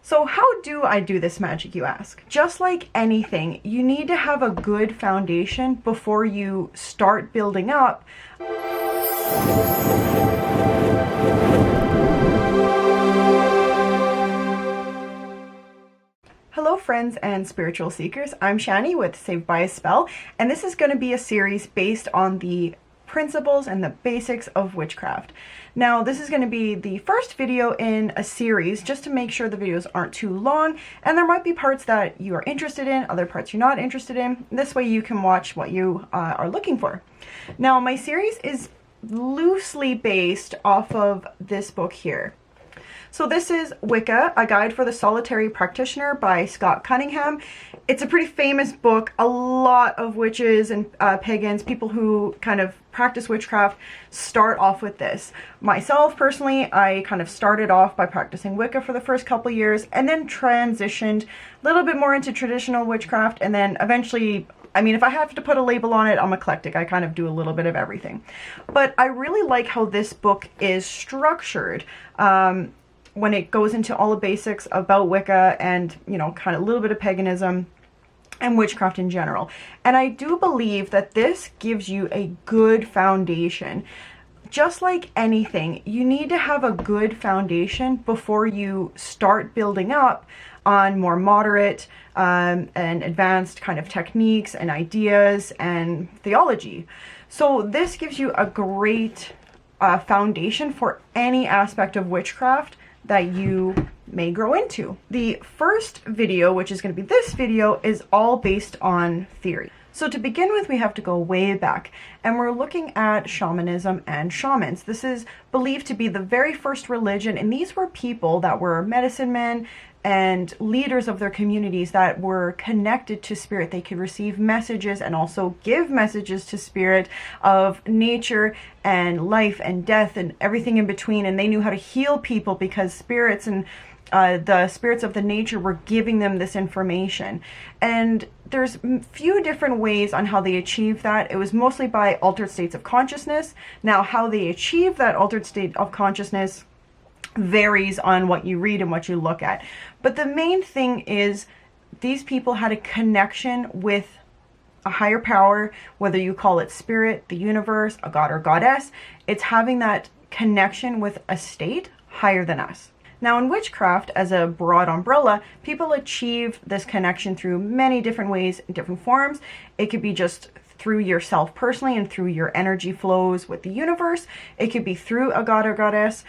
So how do I do this magic, you ask? Just like anything, you need to have a good foundation before you start building up. Hello friends and spiritual seekers, I'm Shani with Saved by a Spell, and this is going to be a series based on the principles and the basics of witchcraft. Now, this is going to be the first video in a series, just to make sure the videos aren't too long, and there might be parts that you are interested in, other parts you're not interested in. This way you can watch what you are looking for. Now, my series is loosely based off of this book here. So this is Wicca, A Guide for the Solitary Practitioner by Scott Cunningham. It's a pretty famous book. A lot of witches and pagans, people who kind of practice witchcraft, start off with this. Myself, personally, I kind of started off by practicing Wicca for the first couple years and then transitioned a little bit more into traditional witchcraft, and then eventually, I mean, if I have to put a label on it, I'm eclectic. I kind of do a little bit of everything. But I really like how this book is structured. When it goes into all the basics about Wicca and, you know, kind of a little bit of paganism and witchcraft in general. And I do believe that this gives you a good foundation. Just like anything, you need to have a good foundation before you start building up on more moderate and advanced kind of techniques and ideas and theology. So this gives you a great foundation for any aspect of witchcraft that you may grow into. The first video, which is going to be this video, is all based on theory. So to begin with, we have to go way back, and we're looking at shamanism and shamans. This is believed to be the very first religion, and these were people that were medicine men and leaders of their communities that were connected to spirit. They could receive messages and also give messages to spirit of nature and life and death and everything in between, and they knew how to heal people because spirits and the spirits of the nature were giving them this information. And there's a few different ways on how they achieved that. It was mostly by altered states of consciousness. Now, how they achieve that altered state of consciousness varies on what you read and what you look at. But the main thing is these people had a connection with a higher power, whether you call it spirit, the universe, a god or goddess. It's having that connection with a state higher than us. Now, in witchcraft, as a broad umbrella, people achieve this connection through many different ways, different forms. It could be just through yourself personally and through your energy flows with the universe. It could be through a god or goddess,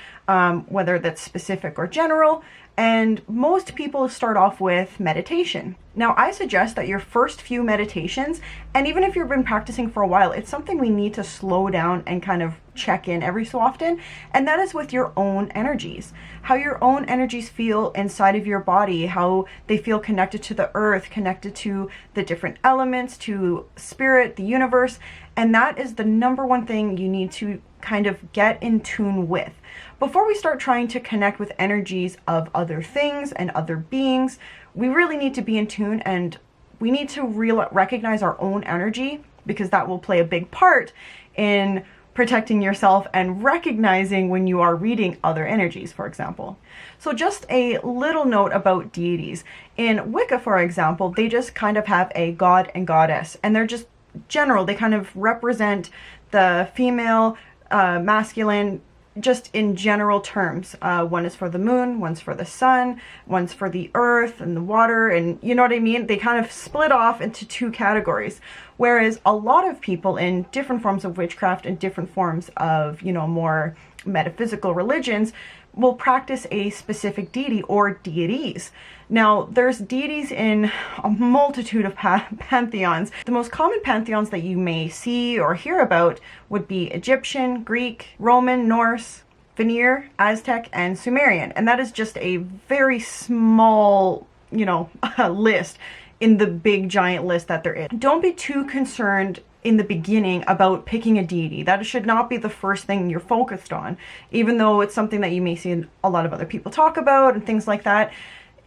whether that's specific or general. And most people start off with meditation. Now, I suggest that your first few meditations, and even if you've been practicing for a while, it's something we need to slow down and kind of check in every so often. And that is with your own energies. How your own energies feel inside of your body, how they feel connected to the earth, connected to the different elements, to spirit, the universe. And that is the number one thing you need to kind of get in tune with. Before we start trying to connect with energies of other things and other beings, we really need to be in tune, and we need to recognize our own energy, because that will play a big part in protecting yourself and recognizing when you are reading other energies, for example. So just a little note about deities. In Wicca, for example, they just kind of have a god and goddess, and they're just general. They kind of represent the female, masculine, just in general terms. One is for the moon, one's for the sun, one's for the earth and the water, and you know what I mean? They kind of split off into two categories. Whereas a lot of people in different forms of witchcraft and different forms of, you know, more metaphysical religions will practice a specific deity or deities. Now, there's deities in a multitude of pantheons. The most common pantheons that you may see or hear about would be Egyptian, Greek, Roman, Norse, Veneer, Aztec, and Sumerian. And that is just a very small, you know, list in the big giant list that there is. Don't be too concerned in the beginning about picking a deity. That should not be the first thing you're focused on, even though it's something that you may see a lot of other people talk about and things like that.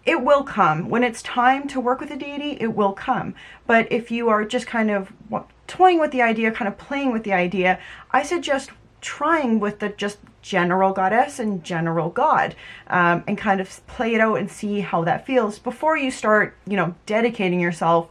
It will come. When it's time to work with a deity, it will come. But if you are just kind of toying with the idea, kind of playing with the idea, I suggest trying with the just general goddess and general god, and kind of play it out and see how that feels before you start, dedicating yourself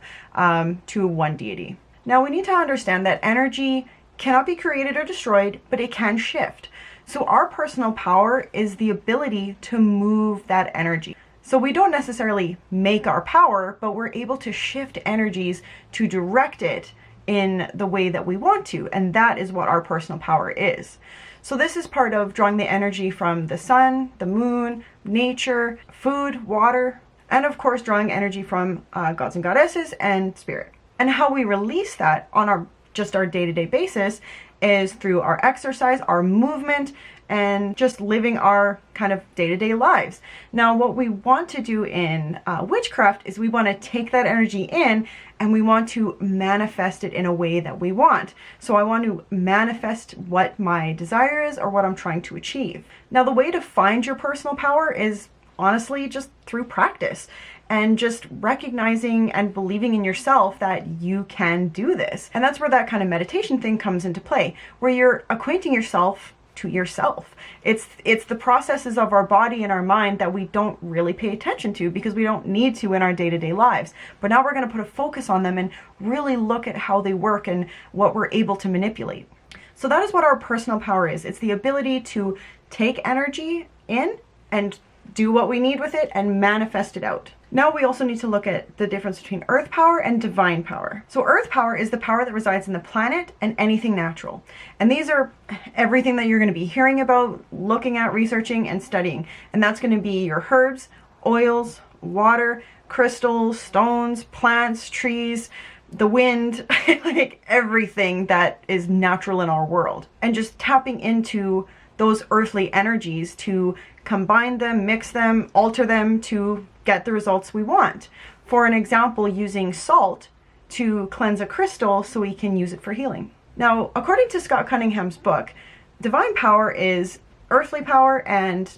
to one deity. Now, we need to understand that energy cannot be created or destroyed, but it can shift. So our personal power is the ability to move that energy. So we don't necessarily make our power, but we're able to shift energies to direct it in the way that we want to. And that is what our personal power is. So this is part of drawing the energy from the sun, the moon, nature, food, water, and of course drawing energy from gods and goddesses and spirit. And how we release that on our day-to-day basis is through our exercise, our movement, and just living our kind of day-to-day lives. Now, what we want to do in witchcraft is we want to take that energy in and we want to manifest it in a way that we want. So I want to manifest what my desire is or what I'm trying to achieve. Now, the way to find your personal power is honestly just through practice and just recognizing and believing in yourself that you can do this. And that's where that kind of meditation thing comes into play, where you're acquainting yourself to yourself. It's the processes of our body and our mind that we don't really pay attention to because we don't need to in our day-to-day lives. But now we're going to put a focus on them and really look at how they work and what we're able to manipulate. So that is what our personal power is. It's the ability to take energy in and do what we need with it and manifest it out. Now we also need to look at the difference between earth power and divine power. So earth power is the power that resides in the planet and anything natural. And these are everything that you're going to be hearing about, looking at, researching, and studying. And that's going to be your herbs, oils, water, crystals, stones, plants, trees, the wind, like everything that is natural in our world. And just tapping into those earthly energies to combine them, mix them, alter them to get the results we want. For an example, using salt to cleanse a crystal so we can use it for healing. Now, according to Scott Cunningham's book, divine power is earthly power and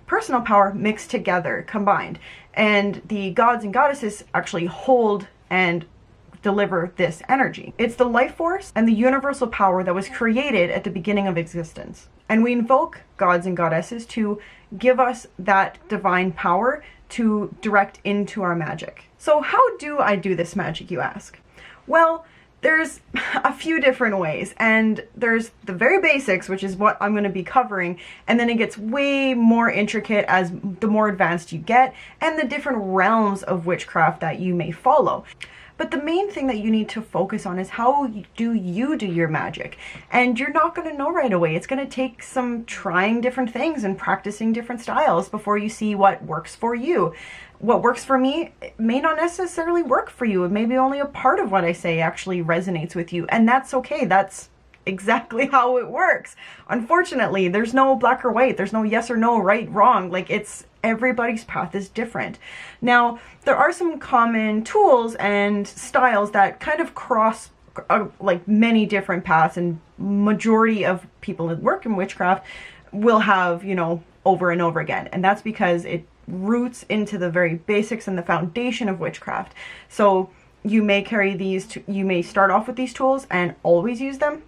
personal power mixed together, combined. And the gods and goddesses actually hold and deliver this energy. It's the life force and the universal power that was created at the beginning of existence. And we invoke gods and goddesses to give us that divine power to direct into our magic. So how do I do this magic, you ask? Well, there's a few different ways, and there's the very basics, which is what I'm going to be covering, and then it gets way more intricate as the more advanced you get, and the different realms of witchcraft that you may follow. But the main thing that you need to focus on is how do you do your magic? And you're not going to know right away. It's going to take some trying different things and practicing different styles before you see what works for you. What works for me may not necessarily work for you. Maybe only a part of what I say actually resonates with you. And that's okay. That's exactly how it works. Unfortunately, there's no black or white. There's no yes or no, right, wrong. Like everybody's path is different. Now, there are some common tools and styles that kind of cross like many different paths, and majority of people that work in witchcraft will have, over and over again. And that's because it roots into the very basics and the foundation of witchcraft. So you may carry these, you may start off with these tools and always use them.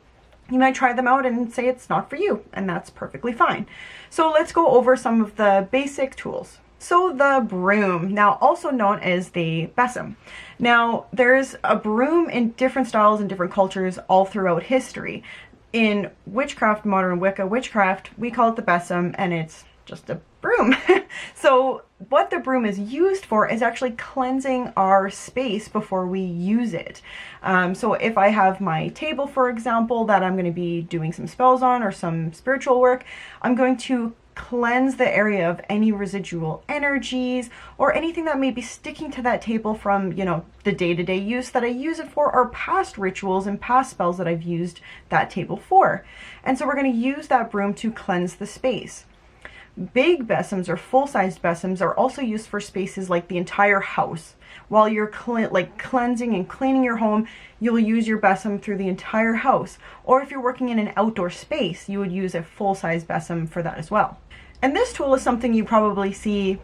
You might try them out and say it's not for you, and that's perfectly fine. So let's go over some of the basic tools. So the broom, now also known as the besom. Now there's a broom in different styles and different cultures all throughout history. In witchcraft, modern Wicca witchcraft, we call it the besom, and it's just a broom. So what the broom is used for is actually cleansing our space before we use it. So if I have my table, for example, that I'm going to be doing some spells on or some spiritual work, I'm going to cleanse the area of any residual energies or anything that may be sticking to that table from, the day-to-day use that I use it for, or past rituals and past spells that I've used that table for. And so we're going to use that broom to cleanse the space. Big besoms or full-sized besoms are also used for spaces like the entire house. While you're cleansing and cleaning your home, you'll use your besom through the entire house. Or if you're working in an outdoor space, you would use a full-size besom for that as well. And this tool is something you probably see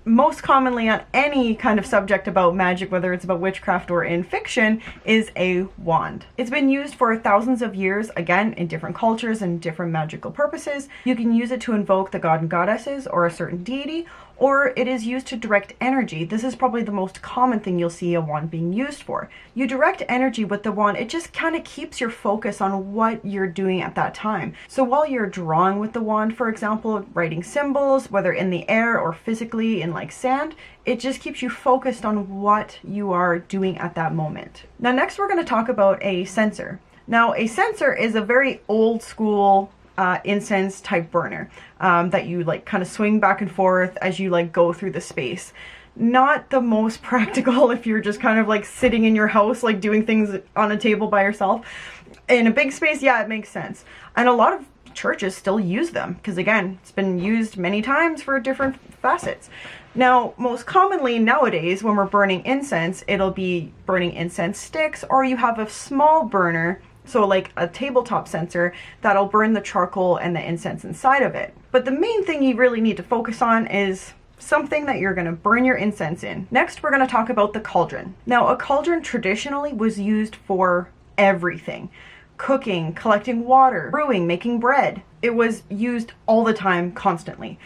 most commonly on any kind of subject about magic, whether it's about witchcraft or in fiction, is a wand. It's been used for thousands of years, again, in different cultures and different magical purposes. You can use it to invoke the god and goddesses or a certain deity, or it is used to direct energy. This is probably the most common thing you'll see a wand being used for. You direct energy with the wand, it just kind of keeps your focus on what you're doing at that time. So while you're drawing with the wand, for example, writing symbols, whether in the air or physically in like sand, it just keeps you focused on what you are doing at that moment. Now next we're going to talk about a censer. Now a censer is a very old school incense type burner that you like kind of swing back and forth as you like go through the space. Not the most practical if you're just kind of like sitting in your house like doing things on a table by yourself. In a big space, yeah, it makes sense. And a lot of churches still use them because again, it's been used many times for different facets. Now, most commonly nowadays when we're burning incense, it'll be burning incense sticks, or you have a small burner, so like a tabletop censer that'll burn the charcoal and the incense inside of it. But the main thing you really need to focus on is something that you're going to burn your incense in. Next, we're going to talk about the cauldron. Now, a cauldron traditionally was used for everything. Cooking, collecting water, brewing, making bread. It was used all the time, constantly.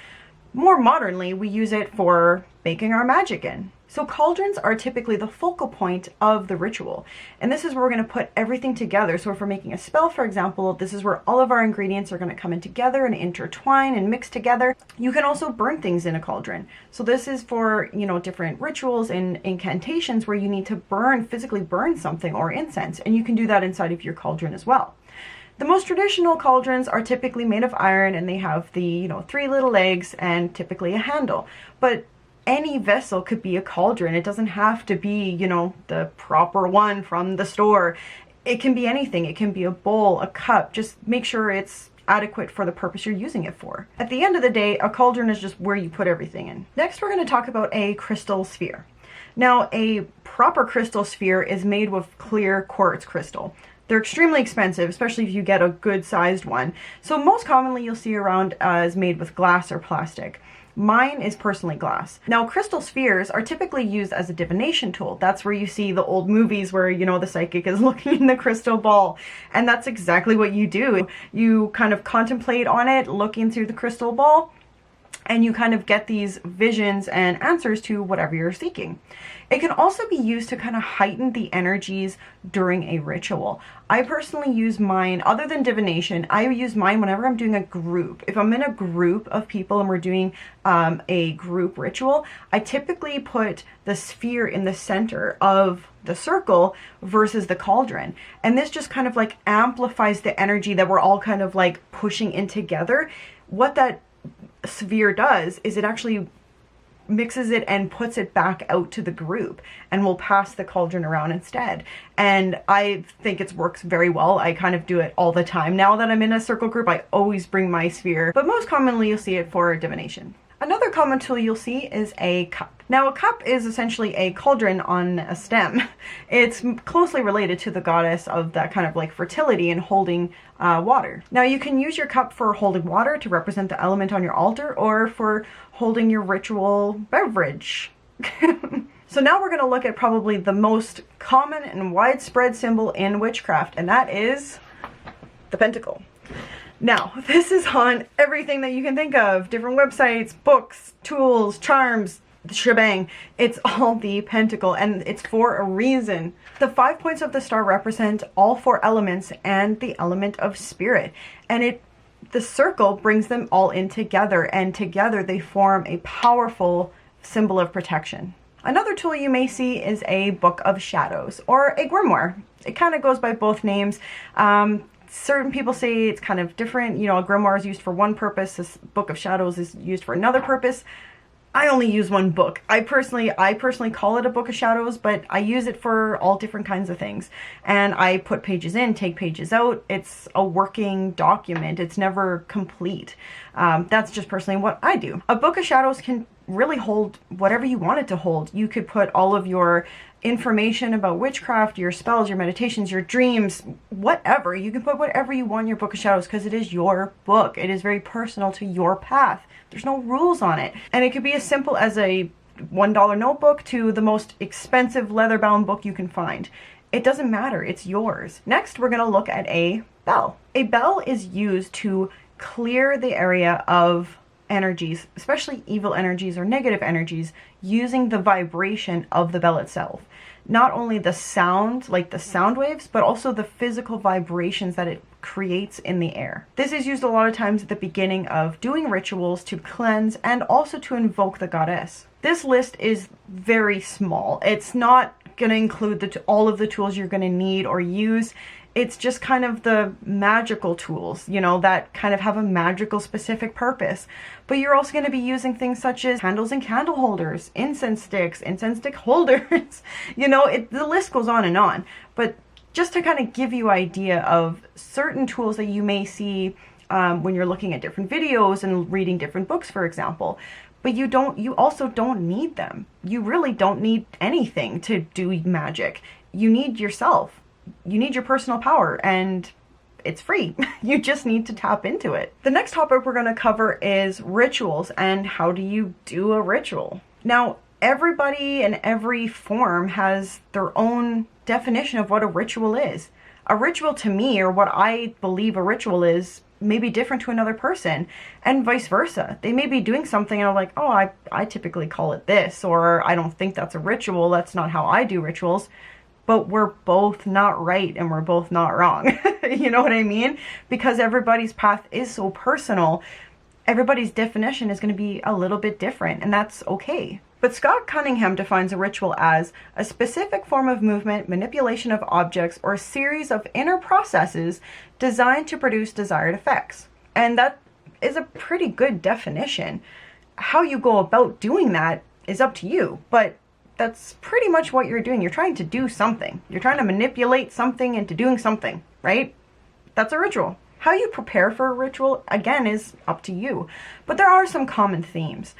More modernly, we use it for making our magic in. So cauldrons are typically the focal point of the ritual. And this is where we're going to put everything together. So if we're making a spell, for example, this is where all of our ingredients are going to come in together and intertwine and mix together. You can also burn things in a cauldron. So this is for, you know, different rituals and incantations where you need to burn, physically burn something or incense. And you can do that inside of your cauldron as well. The most traditional cauldrons are typically made of iron and they have the, you know, 3 little legs and typically a handle. But any vessel could be a cauldron. It doesn't have to be, you know, the proper one from the store. It can be anything. It can be a bowl, a cup. Just make sure it's adequate for the purpose you're using it for. At the end of the day, a cauldron is just where you put everything in. Next, we're going to talk about a crystal sphere. Now, a proper crystal sphere is made with clear quartz crystal. They're extremely expensive, especially if you get a good sized one. So most commonly you'll see around is made with glass or plastic. Mine is personally glass. Now, crystal spheres are typically used as a divination tool. That's where you see the old movies where, you know, the psychic is looking in the crystal ball. And that's exactly what you do. You kind of contemplate on it, looking through the crystal ball, and you kind of get these visions and answers to whatever you're seeking. It can also be used to kind of heighten the energies during a ritual. I personally use mine, other than divination, I use mine whenever I'm doing a group. If I'm in a group of people and we're doing a group ritual, I typically put the sphere in the center of the circle versus the cauldron. And this just kind of like amplifies the energy that we're all kind of like pushing in together. What that sphere does is it actually mixes it and puts it back out to the group, and we'll pass the cauldron around instead. And I think it works very well. I kind of do it all the time. Now that I'm in a circle group, I always bring my sphere, but most commonly you'll see it for divination. Another common tool you'll see is a cup. Now, a cup is essentially a cauldron on a stem. It's closely related to the goddess of that kind of like fertility and holding water. Now, you can use your cup for holding water to represent the element on your altar, or for holding your ritual beverage. So now we're going to look at probably the most common and widespread symbol in witchcraft, and that is the pentacle. Now, this is on everything that you can think of, different websites, books, tools, charms, the shebang. It's all the pentacle, and it's for a reason. The 5 points of the star represent all 4 elements and the element of spirit, and the circle brings them all in together, and together they form a powerful symbol of protection. Another tool you may see is a book of shadows, or a grimoire. It kind of goes by both names. Certain people say it's kind of different. You know, a grimoire is used for one purpose. This book of shadows is used for another purpose. I only use one book. I personally call it a book of shadows, but I use it for all different kinds of things. And I put pages in, take pages out. It's a working document. It's never complete. That's just personally what I do. A book of shadows can really hold whatever you want it to hold. You could put all of your information about witchcraft, your spells, your meditations, your dreams, whatever. You can put whatever you want in your Book of Shadows because it is your book. It is very personal to your path. There's no rules on it. And it could be as simple as a $1 notebook to the most expensive leather-bound book you can find. It doesn't matter. It's yours. Next, we're going to look at a bell. A bell is used to clear the area of energies, especially evil energies or negative energies, using the vibration of the bell itself. Not only the sound, like the sound waves, but also the physical vibrations that it creates in the air. This is used a lot of times at the beginning of doing rituals to cleanse and also to invoke the goddess. This list is very small. It's not going to include all of the tools you're going to need or use. It's just kind of the magical tools, you know, that kind of have a magical specific purpose. But you're also going to be using things such as candles and candle holders, incense stick holders, you know, the list goes on and on. But just to kind of give you an idea of certain tools that you may see when you're looking at different videos and reading different books, for example. But you also don't need them. You really don't need anything to do magic. You need yourself. You need your personal power, and it's free. You just need to tap into it. The next topic we're going to cover is rituals and how do you do a ritual. Now, everybody and every form has their own definition of what a ritual is. A ritual to me, or what I believe a ritual is, may be different to another person, and vice versa. They may be doing something and I'm like, oh, I typically call it this, or I don't think that's a ritual. That's not how I do rituals. But we're both not right and we're both not wrong. You know what I mean? Because everybody's path is so personal, everybody's definition is going to be a little bit different, and that's okay. But Scott Cunningham defines a ritual as a specific form of movement, manipulation of objects, or a series of inner processes designed to produce desired effects. And that is a pretty good definition. How you go about doing that is up to you, but that's pretty much what you're doing. You're trying to do something. You're trying to manipulate something into doing something, right? That's a ritual. How you prepare for a ritual, again, is up to you. But there are some common themes.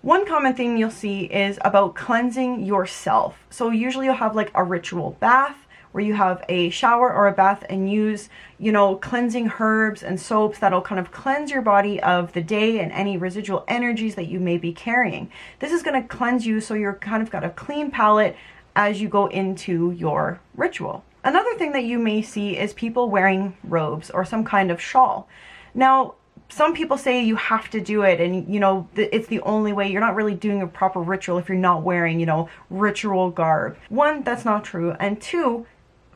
One common theme you'll see is about cleansing yourself. So usually you'll have like a ritual bath where you have a shower or a bath and use, you know, cleansing herbs and soaps that'll kind of cleanse your body of the day and any residual energies that you may be carrying. This is going to cleanse you so you're kind of got a clean palate as you go into your ritual. Another thing that you may see is people wearing robes or some kind of shawl. Now, some people say you have to do it and, you know, it's the only way. You're not really doing a proper ritual if you're not wearing, you know, ritual garb. One, that's not true. And two,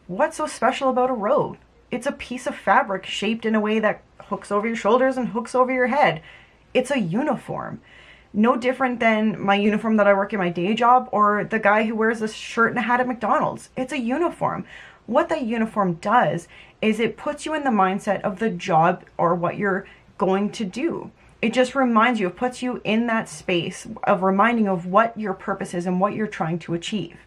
what's so special about a robe? It's a piece of fabric shaped in a way that hooks over your shoulders and hooks over your head. It's a uniform. No different than my uniform that I work in my day job or the guy who wears a shirt and a hat at McDonald's. It's a uniform. What that uniform does is it puts you in the mindset of the job or what you're going to do. It just reminds you, it puts you in that space of reminding of what your purpose is and what you're trying to achieve.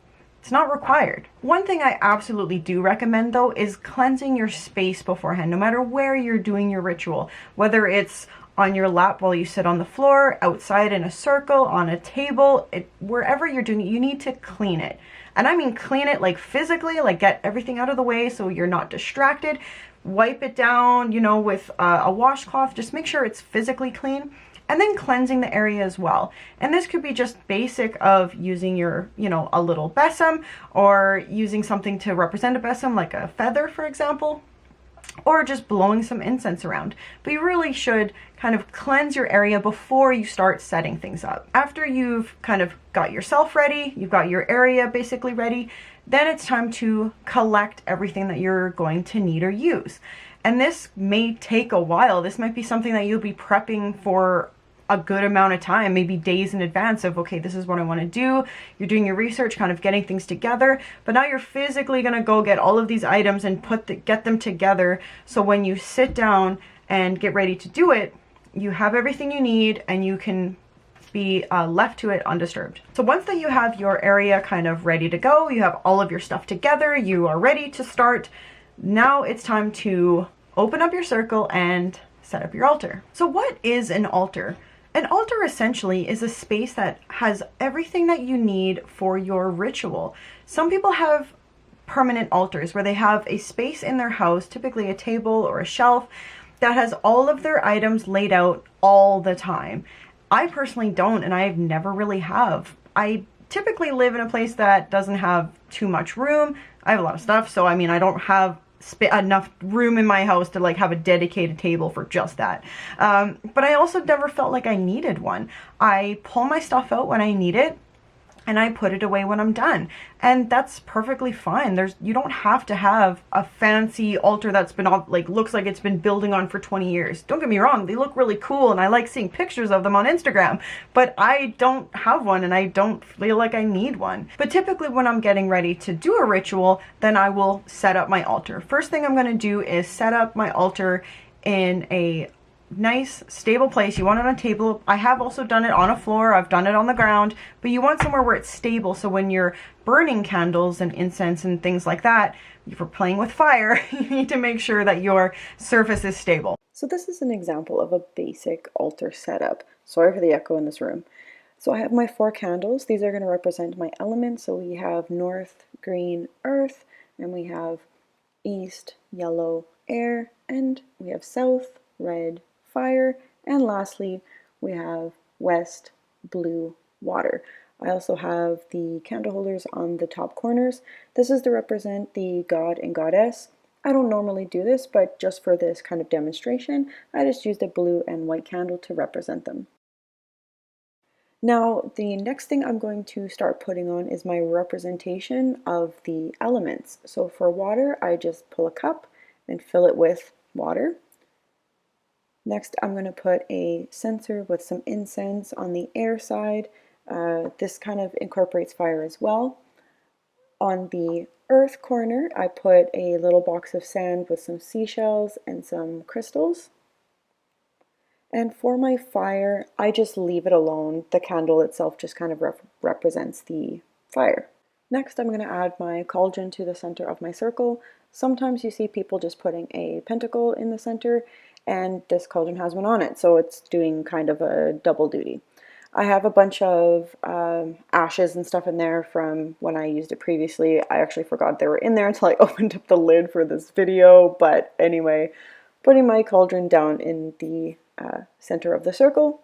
It's not required. One thing I absolutely do recommend though is cleansing your space beforehand, no matter where you're doing your ritual, whether it's on your lap while you sit on the floor, outside in a circle, on a table, wherever you're doing it, you need to clean it. And I mean clean it like physically, like get everything out of the way so you're not distracted. Wipe it down, you know, with a washcloth. Just make sure it's physically clean. And then cleansing the area as well. And this could be just basic of using your, you know, a little besom or using something to represent a besom, like a feather, for example, or just blowing some incense around. But you really should kind of cleanse your area before you start setting things up. After you've kind of got yourself ready, you've got your area basically ready, then it's time to collect everything that you're going to need or use. And this may take a while. This might be something that you'll be prepping for a good amount of time, maybe days in advance of, okay, this is what I want to do. You're doing your research, kind of getting things together, but now you're physically going to go get all of these items and get them together. So when you sit down and get ready to do it, you have everything you need and you can be left to it undisturbed. So once that you have your area kind of ready to go, you have all of your stuff together, you are ready to start, now it's time to open up your circle and set up your altar. So what is an altar? An altar essentially is a space that has everything that you need for your ritual. Some people have permanent altars where they have a space in their house, typically a table or a shelf, that has all of their items laid out all the time. I personally don't, and I never really have. I typically live in a place that doesn't have too much room. I have a lot of stuff, so I mean, I don't have enough room in my house to like have a dedicated table for just that. But I also never felt like I needed one. I pull my stuff out when I need it, and I put it away when I'm done. And that's perfectly fine. You don't have to have a fancy altar that's been looks like it's been building on for 20 years. Don't get me wrong, they look really cool and I like seeing pictures of them on Instagram, but I don't have one and I don't feel like I need one. But typically when I'm getting ready to do a ritual, then I will set up my altar. First thing I'm gonna do is set up my altar in a nice stable place. You want it on a table. I have also done it on a floor, I've done it on the ground, but you want somewhere where it's stable, so when you're burning candles and incense and things like that, if you're playing with fire, you need to make sure that your surface is stable. So this is an example of a basic altar setup. Sorry for the echo in this room. So I have my 4 candles. These are going to represent my elements. So we have north, green, earth, and we have east, yellow, air, and we have south, red, fire, and lastly we have west, blue, water. I also have the candle holders on the top corners. This is to represent the god and goddess. I don't normally do this, but just for this kind of demonstration, I just used a blue and white candle to represent them. Now, the next thing I'm going to start putting on is my representation of the elements. So for water, I just pull a cup and fill it with water. Next, I'm going to put a censer with some incense on the air side. This kind of incorporates fire as well. On the earth corner, I put a little box of sand with some seashells and some crystals. And for my fire, I just leave it alone. The candle itself just kind of represents the fire. Next, I'm going to add my cauldron to the center of my circle. Sometimes you see people just putting a pentacle in the center, and this cauldron has one on it, so it's doing kind of a double duty. I have a bunch of ashes and stuff in there from when I used it previously. I actually forgot they were in there until I opened up the lid for this video, but anyway, putting my cauldron down in the center of the circle.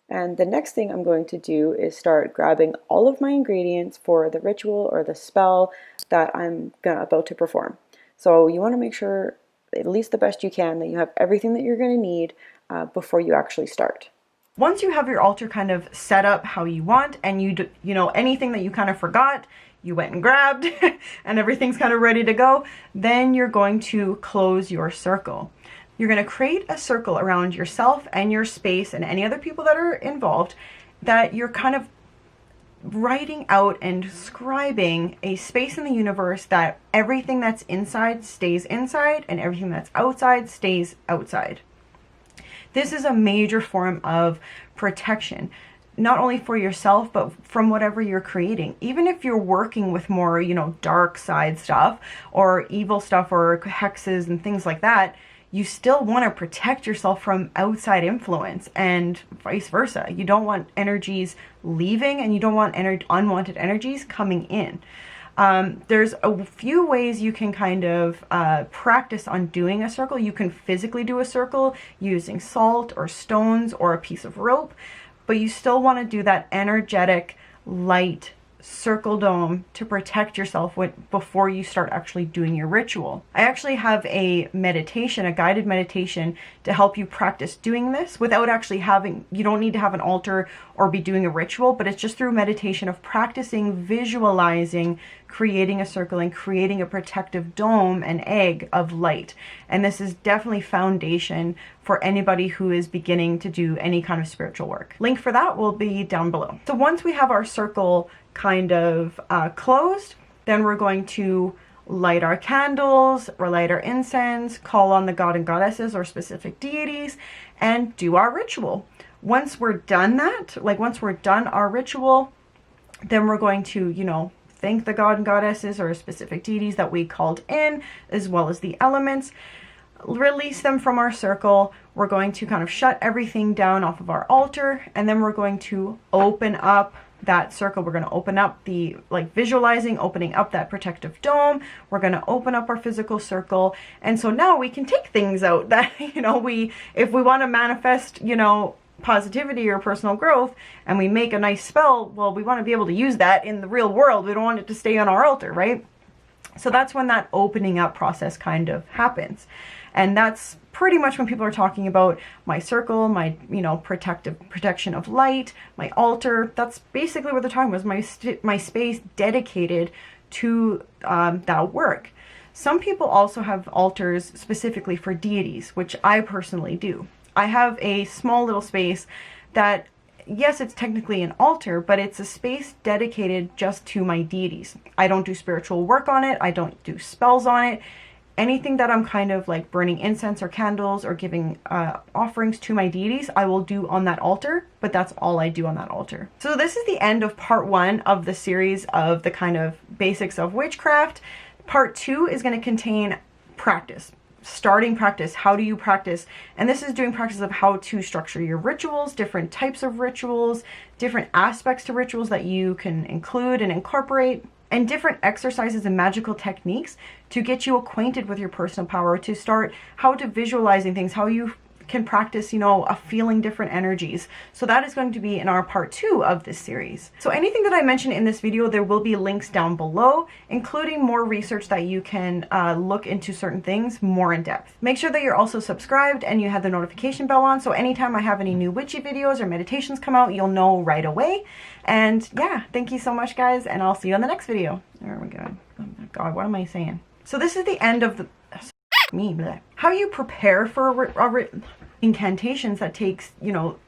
And the next thing I'm going to do is start grabbing all of my ingredients for the ritual or the spell that I'm about to perform. So you want to make sure, at least the best you can, that you have everything that you're going to need before you actually start. Once you have your altar kind of set up how you want, and you know anything that you kind of forgot, you went and grabbed, and everything's kind of ready to go, then you're going to close your circle. You're going to create a circle around yourself and your space and any other people that are involved, that you're kind of writing out and scribing a space in the universe that everything that's inside stays inside and everything that's outside stays outside. This is a major form of protection, not only for yourself, but from whatever you're creating. Even if you're working with more, dark side stuff or evil stuff or hexes and things like that, you still want to protect yourself from outside influence and vice versa. You don't want energies leaving and you don't want unwanted energies coming in. There's a few ways you can kind of practice on doing a circle. You can physically do a circle using salt or stones or a piece of rope, but you still want to do that energetic, light circle dome to protect yourself before you start actually doing your ritual. I actually have a meditation, a guided meditation, to help you practice doing this without actually you don't need to have an altar or be doing a ritual, but it's just through meditation of practicing visualizing, creating a circle and creating a protective dome, an egg of light. And this is definitely foundation for anybody who is beginning to do any kind of spiritual work. Link for that will be down below. So once we have our circle kind of closed, then we're going to light our candles or light our incense, call on the god and goddesses or specific deities, and do our ritual. Once we're done once we're done our ritual, then we're going to, thank the god and goddesses or specific deities that we called in, as well as the elements. release them from our circle. We're going to kind of shut everything down off of our altar, and then we're going to open up that circle. We're going to open up the, like, visualizing opening up that protective dome. We're going to open up our physical circle, and so now we can take things out that, you know, if we want to manifest, you know, positivity or personal growth, and we make a nice spell, well, we want to be able to use that in the real world. We don't want it to stay on our altar, right? So that's when that opening up process kind of happens. And that's pretty much when people are talking about my circle, my, you know, protection of light, my altar. That's basically what they're talking about, is my space dedicated to that work. Some people also have altars specifically for deities, which I personally do. I have a small little space that, yes, it's technically an altar, but it's a space dedicated just to my deities. I don't do spiritual work on it. I don't do spells on it. Anything that I'm kind of like burning incense or candles or giving offerings to my deities, I will do on that altar, but that's all I do on that altar. So this is the end of part 1 of the series of the kind of basics of witchcraft. Part 2 is going to contain practice. Starting practice. How do you practice? And this is doing practice of how to structure your rituals, different types of rituals, different aspects to rituals that you can include and incorporate, and different exercises and magical techniques to get you acquainted with your personal power, to start how to visualizing things, how you can practice, you know, feeling different energies. So that is going to be in our part 2 of this series. So anything that I mentioned in this video, there will be links down below, including more research that you can look into certain things more in depth. Make sure that you're also subscribed and you have the notification bell on, so anytime I have any new witchy videos or meditations come out, you'll know right away. And yeah, thank you so much, guys, and I'll see you on the next video. Oh my god. Oh my god, what am I saying? So this is the end of the how you prepare for incantations that takes, you know,